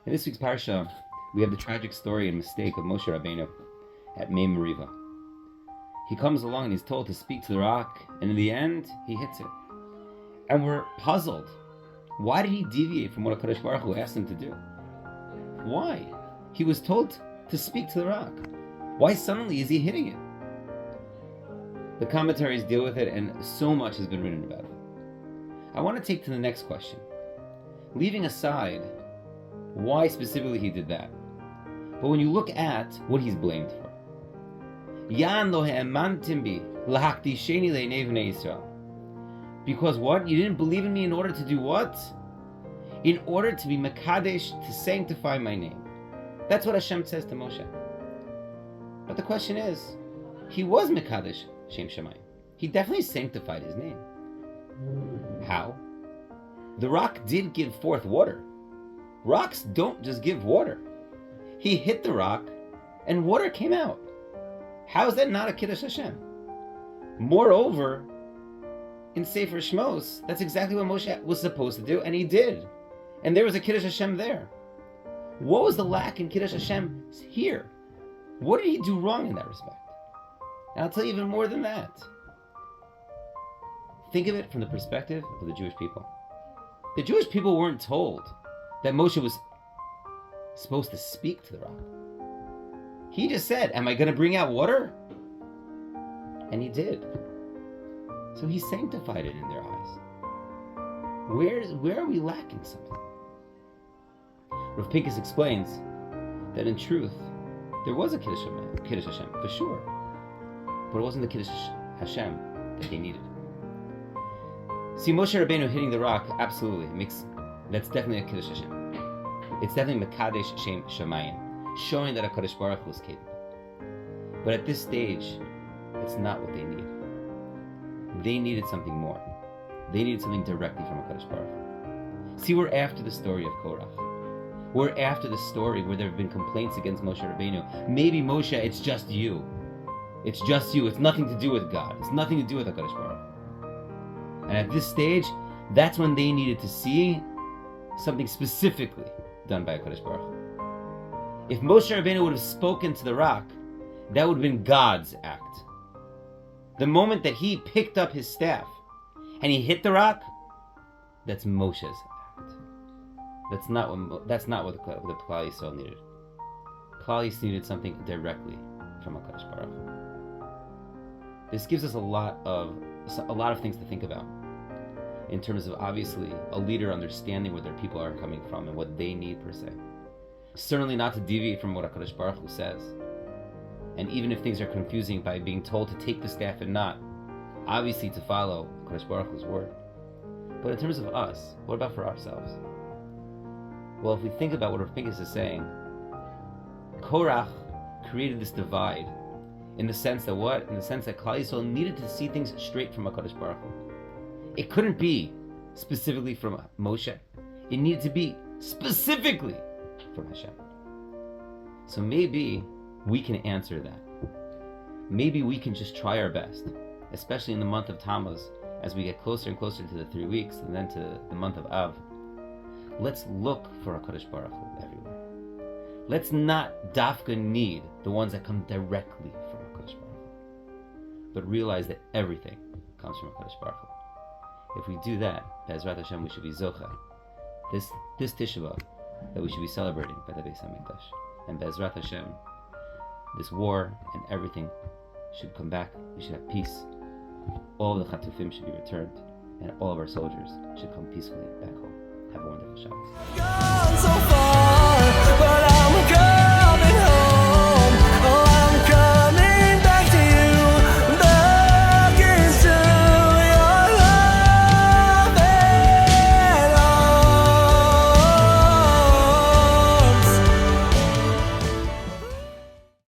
In this week's parsha, we have the tragic story and mistake of Moshe Rabbeinu at Mei Meriva. He comes along and he's told to speak to the rock, and in the end, he hits it. And we're puzzled. Why did he deviate from what HaKadosh Baruch Hu asked him to do? Why? He was told to speak to the rock. Why suddenly is he hitting it? The commentaries deal with it, and so much has been written about it. I want to take to the next question. Leaving aside why specifically he did that, but when you look at what he's blamed for. Because what? You didn't believe in me in order to do what? In order to be Mekadesh, to sanctify my name. That's what Hashem says to Moshe. But the question is, he was Mekadesh Shem Shemayim. He definitely sanctified his name. How? The rock did give forth water. Rocks don't just give water. He hit the rock and water came out. How is that not a Kiddush Hashem? Moreover, in Sefer Shmos, that's exactly what Moshe was supposed to do, and he did. And there was a Kiddush Hashem there. What was the lack in Kiddush Hashem here? What did he do wrong in that respect? And I'll tell you even more than that. Think of it from the perspective of the Jewish people. The Jewish people weren't told that Moshe was supposed to speak to the rock. He just said, am I going to bring out water? And he did. So he sanctified it in their eyes. Where are we lacking something? Rav Pinkus explains that in truth, there was a Kiddush Hashem, for sure. But it wasn't the Kiddush Hashem that they needed. See, Moshe Rabbeinu hitting the rock, absolutely, that's definitely a Kiddush Hashem. It's definitely Mekadesh Shem Shemayim, showing that HaKadosh Baruch Hu is capable. But at this stage, it's not what they need. They needed something more. They needed something directly from HaKadosh Baruch Hu. See, we're after the story of Korach. We're after the story where there have been complaints against Moshe Rabbeinu. Maybe Moshe, it's just you. It's just you. It's nothing to do with God. It's nothing to do with HaKadosh Baruch Hu. And at this stage, that's when they needed to see something specifically done by HaKadosh Baruch Hu. If Moshe Rabbeinu would have spoken to the rock, that would have been God's act. The moment that he picked up his staff and he hit the rock, that's Moshe's act. That's not what the Klal Yisrael needed. Klal Yisrael needed something directly from HaKadosh Baruch Hu. This gives us a lot of things to think about in terms of, obviously, a leader understanding where their people are coming from and what they need per se. Certainly not to deviate from what HaKadosh Baruch Hu says. And even if things are confusing by being told to take the staff and not, obviously to follow HaKadosh Baruch Hu's word. But in terms of us, what about for ourselves? Well, if we think about what Rav Pinkus is saying, Korach created this divide in the sense that what? In the sense that Klal Yisrael needed to see things straight from HaKadosh Baruch Hu. It couldn't be specifically from Moshe. It needed to be specifically from Hashem. So maybe we can answer that. Maybe we can just try our best, especially in the month of Tammuz, as we get closer and closer to the 3 weeks and then to the month of Av. Let's look for HaKadosh Baruch Hu everywhere. Let's not dafka need the ones that come directly from HaKadosh Baruch Hu, but realize that everything comes from HaKadosh Baruch Hu. If we do that, Be'ezrat Hashem, we should be zocha. This Tisha B'Av that we should be celebrating by the Beis HaMikdash. And Be'ezrat Hashem, this war and everything should come back. We should have peace. All of the Chatufim should be returned, and all of our soldiers should come peacefully back home. Have a wonderful Shabbos.